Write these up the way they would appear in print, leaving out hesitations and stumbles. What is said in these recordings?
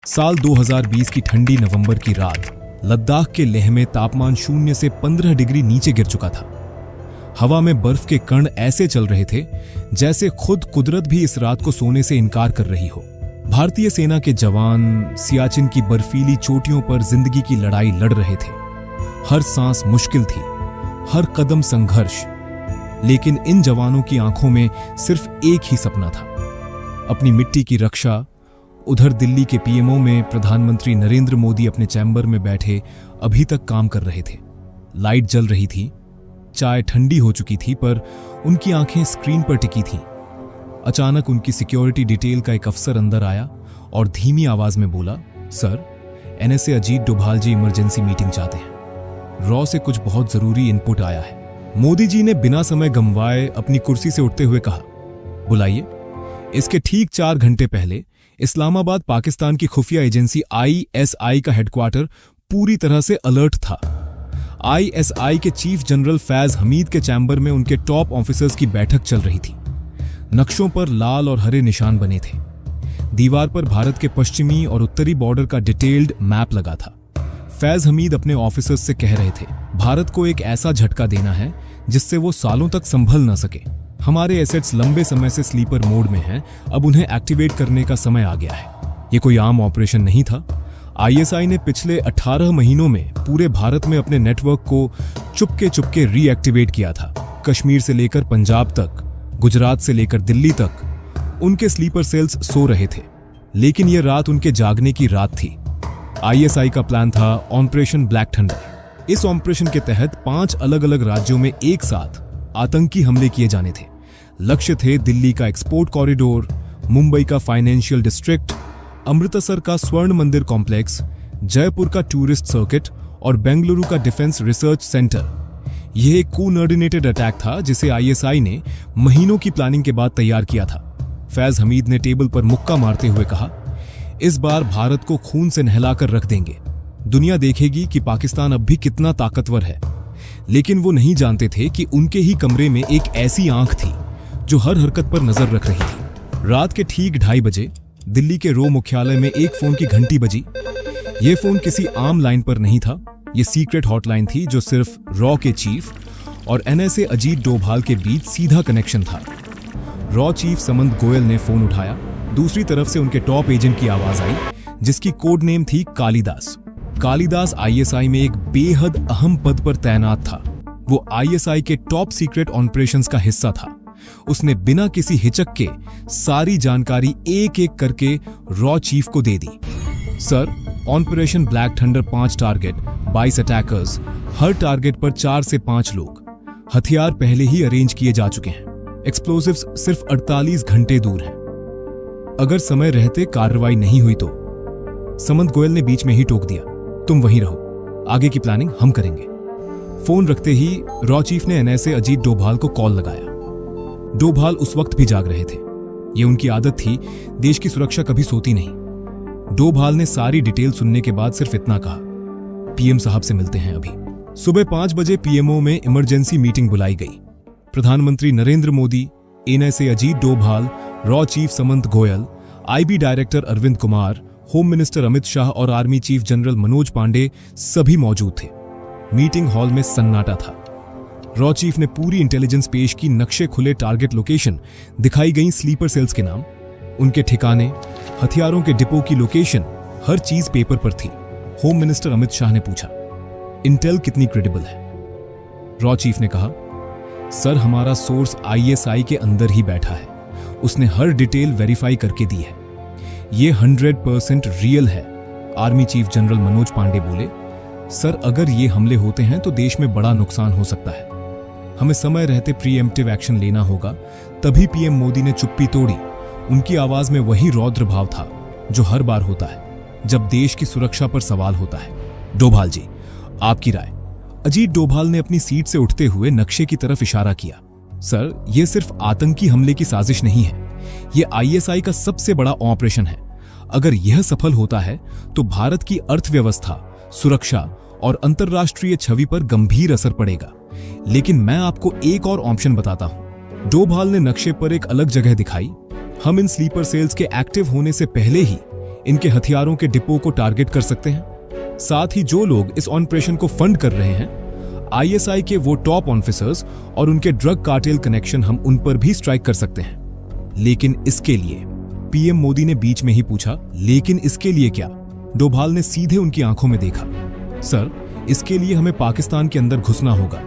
साल 2020 की ठंडी नवंबर की रात लद्दाख के लेह में तापमान 0 से 15 डिग्री नीचे गिर चुका था। हवा में बर्फ के कण ऐसे चल रहे थे जैसे खुद कुदरत भी इस रात को सोने से इनकार कर रही हो। भारतीय सेना के जवान सियाचिन की बर्फीली चोटियों पर जिंदगी की लड़ाई लड़ रहे थे। हर सांस मुश्किल थी, हर कदम संघर्ष। लेकिन इन जवानों की आंखों में सिर्फ एक ही सपना था, अपनी मिट्टी की रक्षा। उधर दिल्ली के पीएमओ में प्रधानमंत्री नरेंद्र मोदी अपने चैम्बर में बैठे अभी तक काम कर रहे थे। लाइट जल रही थी, चाय ठंडी हो चुकी थी, पर उनकी आंखें स्क्रीन पर टिकी थीं। अचानक उनकी सिक्योरिटी डिटेल का एक अफसर अंदर आया और धीमी आवाज में बोला, सर, एनएसए अजीत डोभाल जी इमरजेंसी मीटिंग चाहते हैं। रॉ से कुछ बहुत जरूरी इनपुट आया है। मोदी जी ने बिना समय गंवाए अपनी कुर्सी से उठते हुए कहा, बुलाइए। इसके ठीक 4 घंटे पहले इस्लामाबाद पाकिस्तान की खुफिया एजेंसी आईएसआई का हेडक्वार्टर पूरी तरह से अलर्ट था। आईएसआई के चीफ जनरल फैज हमीद के चैम्बर में उनके टॉप ऑफिसर्स की बैठक चल रही थी। नक्शों पर लाल और हरे निशान बने थे। दीवार पर भारत के पश्चिमी और उत्तरी बॉर्डर का डिटेल्ड मैप लगा था। फैज हमीद अपने ऑफिसर्स से कह रहे थे, भारत को एक ऐसा झटका देना है जिससे वो सालों तक संभल न सके। हमारे एसेट्स लंबे समय से स्लीपर मोड में हैं, अब उन्हें एक्टिवेट करने का समय आ गया है। ये कोई आम ऑपरेशन नहीं था। आईएसआई ने पिछले 18 महीनों में पूरे भारत में अपने नेटवर्क को चुपके रीएक्टिवेट किया था। कश्मीर से लेकर पंजाब तक, गुजरात से लेकर दिल्ली तक उनके स्लीपर सेल्स सो रहे थे। लेकिन यह रात उनके जागने की रात थी। आईएसआई का प्लान था ऑपरेशन ब्लैक थंडर। इस ऑपरेशन के तहत 5 अलग अलग राज्यों में एक साथ आतंकी हमले किए जाने थे। लक्ष्य थे दिल्ली का एक्सपोर्ट कॉरिडोर, मुंबई का फाइनेंशियल डिस्ट्रिक्ट, अमृतसर का स्वर्ण मंदिर कॉम्प्लेक्स, जयपुर का टूरिस्ट सर्किट और बेंगलुरु का डिफेंस रिसर्च सेंटर। यह एक कोऑर्डिनेटेड अटैक था जिसे आईएसआई ने महीनों की प्लानिंग के बाद तैयार किया था। फैज हमीद ने टेबल पर मुक्का मारते हुए कहा, इस बार भारत को खून से नहलाकर रख देंगे। दुनिया देखेगी कि पाकिस्तान अब भी कितना ताकतवर है। लेकिन वो नहीं जानते थे कि उनके ही कमरे में एक ऐसी आंख थी जो हर हरकत पर नजर रख रही थी। रात के ठीक 2:30 बजे दिल्ली के रो मुख्यालय में एक फोन की घंटी बजी। यह फोन किसी आम लाइन पर नहीं था। यह सीक्रेट हॉटलाइन थी जो सिर्फ रॉ के चीफ और एनएसए अजीत डोभाल के बीच सीधा कनेक्शन था। रॉ चीफ समंत गोयल ने फोन उठाया। दूसरी तरफ से उनके टॉप एजेंट की आवाज आई जिसकी कोड नेम थी कालिदास। कालिदास आईएसआई में एक बेहद अहम पद पर तैनात था। वो आईएसआई के टॉप सीक्रेट ऑपरेशंस का हिस्सा था। उसने बिना किसी हिचक के सारी जानकारी एक एक करके रॉ चीफ को दे दी। Sir, operation black thunder 5 target, 22 attackers, हर टारगेट पर 4 से 5 लोग। हथियार पहले ही अरेंज किए जा चुके हैं। एक्सप्लोसिव्स सिर्फ 48 घंटे दूर हैं। अगर समय रहते कार्रवाई नहीं हुई तो। समंत गोयल ने बीच में ही टोक दिया, तुम वहीं रहो, आगे की प्लानिंग हम करेंगे। फोन रखते ही रॉ चीफ ने एनएसए अजीत डोभाल को कॉल लगाया। डोभाल उस वक्त भी जाग रहे थे। ये उनकी आदत थी, देश की सुरक्षा कभी सोती नहीं। डोभाल ने सारी डिटेल सुनने के बाद सिर्फ इतना कहा, पीएम साहब से मिलते हैं अभी। सुबह 5 बजे पीएमओ में इमरजेंसी मीटिंग बुलाई गई। प्रधानमंत्री नरेंद्र मोदी, एनएसए अजीत डोभाल, रॉ chief Samant Goel, IB director Arvind Kumar, home minister Amit Shah और army chief general Manoj Pande सभी मौजूद थे। मीटिंग हॉल में सन्नाटा था। रॉ चीफ ने पूरी इंटेलिजेंस पेश की। नक्शे खुले, टारगेट लोकेशन, दिखाई गई स्लीपर सेल्स के नाम, उनके ठिकाने, हथियारों के डिपो की लोकेशन, हर चीज पेपर पर थी। होम मिनिस्टर अमित शाह ने पूछा, इंटेल कितनी क्रेडिबल है? रॉ चीफ ने कहा, सर, हमारा सोर्स आईएसआई के अंदर ही बैठा है। उसने हर डिटेल वेरीफाई करके दी है। ये 100% रियल है। Army chief general Manoj Pande बोले, सर, अगर ये हमले होते हैं तो देश में बड़ा नुकसान हो सकता है। हमें समय रहते प्रीएम्प्टिव एक्शन लेना होगा। तभी पीएम मोदी ने चुप्पी तोड़ी। उनकी आवाज में वही रौद्र भाव था जो हर बार होता है जब देश की सुरक्षा पर सवाल होता है। डोभाल जी, आपकी राय? अजीत डोभाल ने अपनी सीट से उठते हुए नक्शे की तरफ इशारा किया। सर, यह सिर्फ आतंकी हमले की साजिश नहीं है। यह आईएसआई का सबसे बड़ा ऑपरेशन है। अगर यह सफल होता है तो भारत की अर्थव्यवस्था, सुरक्षा और अंतर्राष्ट्रीय छवि पर गंभीर असर पड़ेगा। लेकिन मैं आपको एक और ऑप्शन बताता हूं। डोभाल ने नक्शे पर एक अलग जगह दिखाई। हम इन स्लीपर सेल्स के एक्टिव होने से पहले ही इनके हथियारों के डिपो को टारगेट कर सकते हैं। साथ ही जो लोग इस ऑपरेशन को फंड कर रहे हैं, आईएसआई के वो टॉप ऑफिसर्स और उनके ड्रग कार्टेल कनेक्शन, हम उन पर भी स्ट्राइक कर सकते हैं। लेकिन इसके लिए, पीएम मोदी ने बीच में ही पूछा, लेकिन इसके लिए क्या? डोभाल ने सीधे उनकी आंखों में देखा। सर, इसके लिए हमें पाकिस्तान के अंदर घुसना होगा।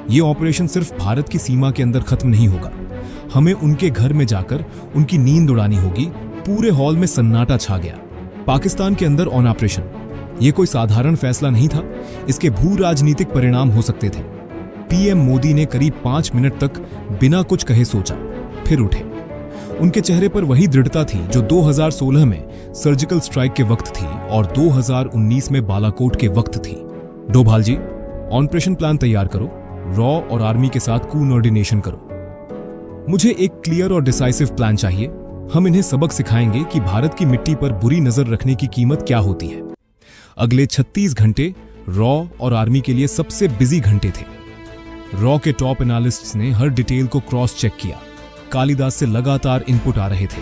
ये ऑपरेशन सिर्फ भारत की सीमा के अंदर खत्म नहीं होगा। हमें उनके घर में जाकर उनकी नींद उड़ानी होगी। पूरे हॉल में सन्नाटा छा गया। पाकिस्तान के अंदर ऑन ऑपरेशन, ये कोई साधारण फैसला नहीं था, इसके भू राजनीतिक परिणाम हो सकते थे। पीएम मोदी ने करीब 5 मिनट तक बिना कुछ कहे सोचा, फिर उठे। उनके चेहरे पर वही दृढ़ता थी जो 2016 में सर्जिकल स्ट्राइक के वक्त थी और 2019 में बालाकोट के वक्त थी। डोभाल जी, ऑपरेशन प्लान तैयार करो, रॉ और आर्मी के साथ कोऑर्डिनेशन करो। मुझे एक क्लियर और डिसाइसिव प्लान चाहिए। हम इन्हें सबक सिखाएंगे कि भारत की मिट्टी पर बुरी नजर रखने की कीमत क्या होती है। अगले 36 घंटे रॉ और आर्मी के लिए सबसे बिजी घंटे थे। रॉ के टॉप एनालिस्ट्स ने हर डिटेल को क्रॉस चेक किया। कालिदास से लगातार इनपुट आ रहे थे।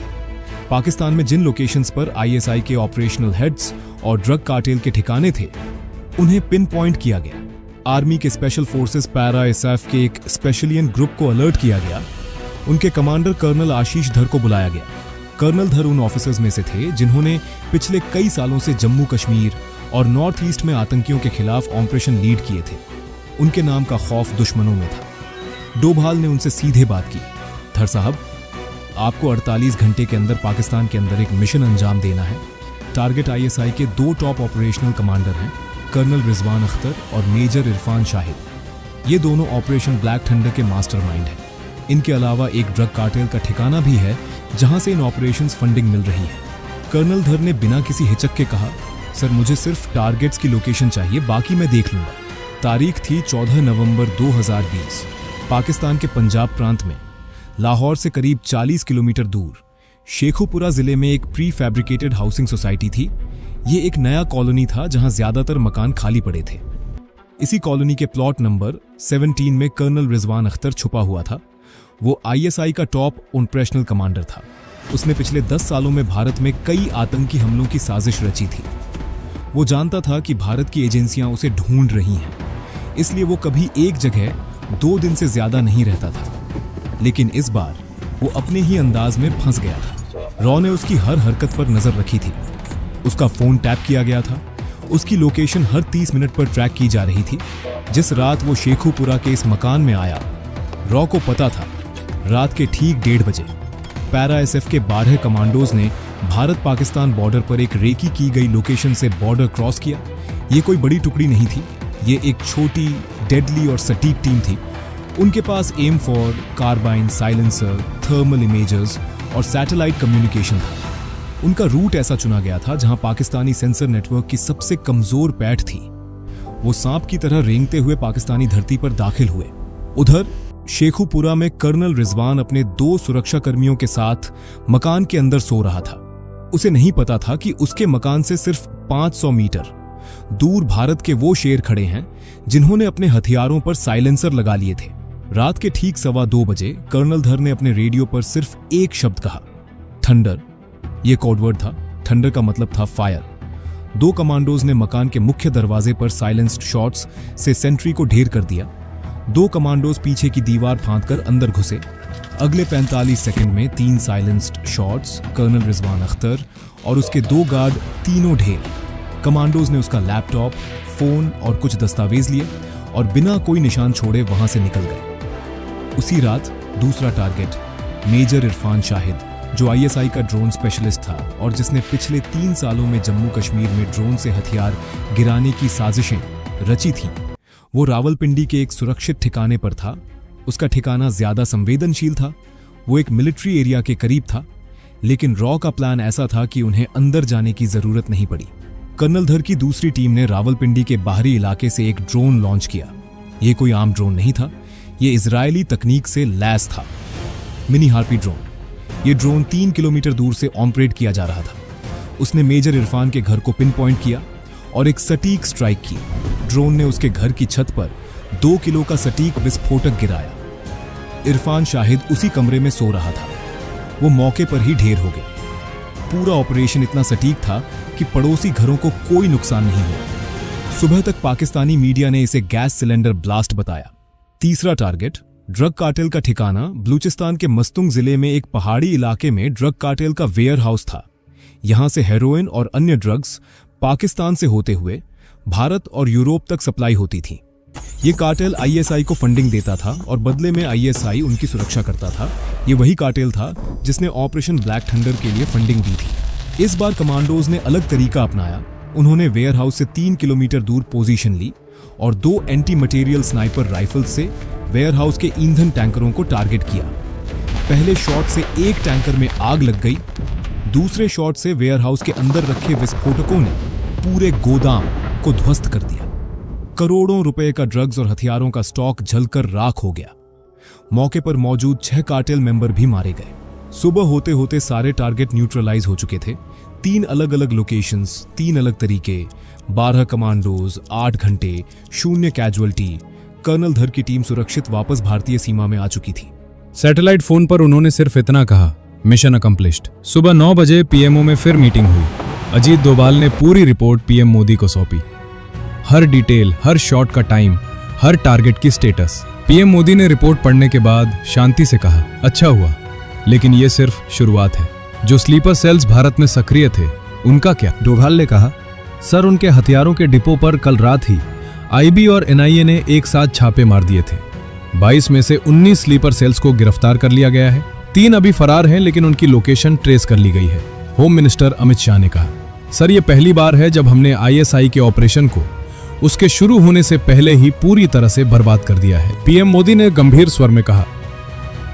पाकिस्तान में जिन लोकेशंस पर आईएसआई के ऑपरेशनल हेड्स और ड्रग कार्टेल के ठिकाने थे, उन्हें पिन पॉइंट किया गया। आर्मी के स्पेशल फोर्सेस पैरा एसएफ के एक स्पेशलियन ग्रुप को अलर्ट किया गया। उनके कमांडर कर्नल आशीष धर को बुलाया गया। कर्नल धर उन ऑफिसर्स में से थे जिन्होंने पिछले कई सालों से जम्मू कश्मीर और नॉर्थ ईस्ट में आतंकियों के खिलाफ ऑपरेशन लीड किए थे। उनके नाम का खौफ दुश्मनों में था। डोभाल ने उनसे सीधे बात की। धर साहब, आपको 48 घंटे के अंदर पाकिस्तान के अंदर एक मिशन अंजाम देना है। टारगेट आईएसआई के 2 टॉप ऑपरेशनल कमांडर हैं, कर्नल रिजवान अख्तर और मेजर इरफान शाहिद। ये दोनों ऑपरेशन ब्लैक थंडर के मास्टरमाइंड हैं। इनके अलावा एक ड्रग कार्टेल का ठिकाना भी है जहां से इन ऑपरेशंस फंडिंग मिल रही है। कर्नल धर ने बिना किसी हिचक के कहा, सर मुझे सिर्फ टारगेट्स की लोकेशन चाहिए, बाकी मैं देख लूंगा। तारीख थी 14 नवंबर 2020। पाकिस्तान के पंजाब प्रांत में लाहौर से करीब 40 किलोमीटर दूर शेखुपुरा जिले में एक प्री फैब्रिकेटेड हाउसिंग सोसाइटी थी। ये एक नया कॉलोनी था जहां ज्यादातर मकान खाली पड़े थे। इसी कॉलोनी के प्लॉट नंबर 17 में कर्नल रिजवान अख्तर छुपा हुआ था। वो आईएसआई का टॉप ऑपरेशनल कमांडर था। उसने पिछले 10 सालों में भारत में कई आतंकी हमलों की साजिश रची थी। वो जानता था कि भारत की एजेंसियां उसे ढूंढ रही हैं, इसलिए वो कभी एक जगह 2 दिन से ज्यादा नहीं रहता था। लेकिन इस बार वो अपने ही अंदाज में फंस गया था। रॉ ने उसकी हर हरकत पर नजर रखी थी। उसका फोन टैप किया गया था। उसकी लोकेशन हर 30 मिनट पर ट्रैक की जा रही थी। जिस रात वो शेखुपुरा के इस मकान में आया, रॉ को पता था रात के ठीक 1:30 बजे पैरा एसएफ के 12 कमांडोज ने भारत पाकिस्तान बॉर्डर पर एक रेकी की गई लोकेशन से बॉर्डर क्रॉस किया। ये कोई बड़ी टुकड़ी नहीं थी, ये एक छोटी, डेडली और सटीक टीम थी। उनके पास M four, carbine, silencer, thermal imagers और सैटेलाइट कम्युनिकेशन था। उनका रूट ऐसा चुना गया था जहां पाकिस्तानी सेंसर नेटवर्क की सबसे कमजोर पैठ थी। वो सांप की तरह रेंगते हुए पाकिस्तानी धरती पर दाखिल हुए। उधर शेखुपुरा में कर्नल रिजवान अपने 2 सुरक्षा कर्मियों के साथ मकान के अंदर सो रहा था। उसे नहीं पता था कि उसके मकान से सिर्फ 500 मीटर दूर भारत के वो शेर खड़े हैं जिन्होंने अपने हथियारों पर साइलेंसर लगा लिए थे। रात के ठीक 2:15 बजे कर्नल धर ने अपने रेडियो पर सिर्फ एक शब्द कहा, थंडर। यह कोडवर्ड था। थंडर का मतलब था फायर। 2 कमांडोज ने मकान के मुख्य दरवाजे पर साइलेंस्ड शॉट्स से सेंट्री को ढेर कर दिया। 2 कमांडोज पीछे की दीवार फांदकर अंदर घुसे। अगले 45 सेकंड में 3 silenced shots, colonel Rizwan Akhtar और उसके 2 गार्ड तीनों ढेर। कमांडोज ने उसका लैपटॉप, फोन और कुछ दस्तावेज लिए और बिना कोई निशान छोड़े वहां से निकल गए। उसी रात दूसरा टारगेट मेजर इरफान शाहिद, जो आईएसआई का ड्रोन स्पेशलिस्ट था और जिसने पिछले 3 सालों में जम्मू कश्मीर में ड्रोन से हथियार गिराने की साजिशें रची थीं, वो रावलपिंडी के एक सुरक्षित ठिकाने पर था। उसका ठिकाना ज्यादा संवेदनशील था। वो एक मिलिट्री एरिया के करीब था। लेकिन रॉ का प्लान ऐसा था कि उन्हें अंदर जाने की जरूरत नहीं पड़ी। कर्नल धर की दूसरी टीम ने रावलपिंडी के बाहरी इलाके से एक ड्रोन लॉन्च किया। ये कोई आम ड्रोन नहीं था, ये इजरायली तकनीक से लैस था, मिनी हार्पी ड्रोन। ये ड्रोन 3 किलोमीटर दूर से ऑपरेट किया जा रहा था। उसने मेजर इरफान के घर को पिन पॉइंट किया और एक सटीक स्ट्राइक की। ड्रोन ने उसके घर की छत पर 2 किलो का सटीक विस्फोटक गिराया। इरफान शाहिद उसी कमरे में सो रहा था। वो मौके पर ही ढेर हो गया। पूरा ऑपरेशन इतना सटीक था कि पड़ोसी घरों को कोई नुकसान नहीं हुआ। सुबह तक पाकिस्तानी मीडिया ने इसे गैस सिलेंडर ब्लास्ट बताया। तीसरा टारगेट ड्रग कार्टेल का ठिकाना बलूचिस्तान के मस्तुंग जिले में एक पहाड़ी इलाके में ड्रग कार्टेल का वेयर हाउस था। यहां से हेरोइन और अन्य ड्रग्स पाकिस्तान से होते हुए भारत और यूरोप तक सप्लाई होती थी। ये कार्टेल आईएसआई को फंडिंग देता था और बदले में आईएसआई उनकी सुरक्षा करता था। ये वही कार्टेल था जिसने ऑपरेशन ब्लैक थंडर के लिए फंडिंग दी थी। इस बार कमांडोज ने अलग तरीका अपनाया। उन्होंने वेयर हाउस से 3 किलोमीटर दूर पोजीशन ली और 2 एंटी मटेरियल स्नाइपर राइफल से वेयर हाउस के ईंधन टैंकरों को टारगेट किया। पहले शॉट से एक टैंकर में आग लग गई। दूसरे शॉट से वेयर हाउस के अंदर रखे विस्फोटकों ने पूरे गोदाम को ध्वस्त कर दिया। करोड़ों रुपए का ड्रग्स और हथियारों का स्टॉक जलकर राख हो गया। मौके पर मौजूद 6 कार्टेल मेंबर भी मारे गए। सुबह होते होते सारे टारगेट न्यूट्रलाइज हो चुके थे। 3 अलग अलग लोकेशंस, 3 अलग तरीके, 12 कमांडोज, 8 घंटे, 0 कैजुअल्टी। कर्नल धर की टीम सुरक्षित वापस भारतीय सीमा में आ चुकी थी। सैटेलाइट फोन पर उन्होंने सिर्फ इतना कहा, मिशन अकम्प्लिश्ड। सुबह 9 बजे पीएमओ में फिर मीटिंग हुई। अजीत डोभाल ने पूरी रिपोर्ट पीएम मोदी को सौंपी। हर डिटेल, हर शॉट का टाइम, हर टारगेट की स्टेटस। पीएम मोदी ने रिपोर्ट पढ़ने के बाद शांति से कहा, अच्छा हुआ, लेकिन यह सिर्फ शुरुआत है। जो स्लीपर सेल्स भारत में सक्रिय थे, उनका क्या? डोभाल ने कहा, सर, उनके हथियारों के डिपो पर कल रात ही आईबी और एनआईए ने एक साथ छापे मार दिए थे। 22 में से 19 स्लीपर सेल्स को गिरफ्तार कर लिया गया है। 3 अभी फरार हैं, लेकिन उनकी लोकेशन ट्रेस कर ली गई है। होम मिनिस्टर अमित शाह ने कहा, सर, यह पहली बार है जब हमने आईएसआई के ऑपरेशन को उसके शुरू होने से पहले ही पूरी तरह से बर्बाद कर दिया है। पीएम मोदी ने गंभीर स्वर में कहा,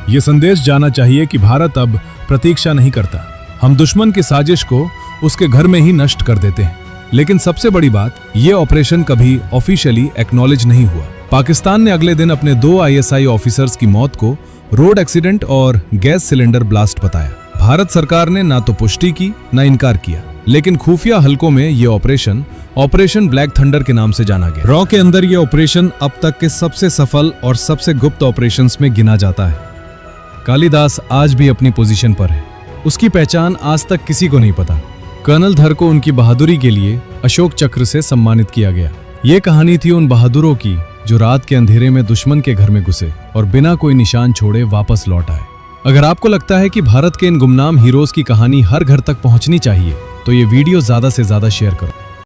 यह संदेश जाना चाहिए कि भारत अब प्रतीक्षा नहीं करता। हम दुश्मन की साजिश को उसके घर में ही नष्ट कर देते हैं। लेकिन सबसे बड़ी बात, यह ऑपरेशन कभी ऑफिशियली एक्नॉलेज नहीं हुआ। पाकिस्तान ने अगले दिन अपने 2 आईएसआई ऑफिसर्स की मौत को रोड एक्सीडेंट और गैस सिलेंडर ब्लास्ट बताया। भारत सरकार ने ना तो पुष्टि की ना इनकार किया, लेकिन खुफिया हलकों में यह ऑपरेशन ब्लैक थंडर के नाम से जाना गया। रॉ के अंदर यह ऑपरेशन अब तक के सबसे सफल और सबसे गुप्त ऑपरेशंस में गिना जाता है। कालिदास आज भी अपनी पोजीशन पर है। उसकी पहचान आज तक किसी को नहीं पता। कर्नल धर को उनकी बहादुरी के लिए अशोक चक्र से सम्मानित किया गया। ये कहानी थी उन बहादुरों की जो रात के अंधेरे में दुश्मन के घर में घुसे और बिना कोई निशान छोड़े वापस लौट आए। अगर आपको लगता है कि भारत के इन गुमनाम हीरोज की कहानी हर घर तक पहुंचनी चाहिए, तो ये वीडियो ज्यादा से ज्यादा शेयर करो।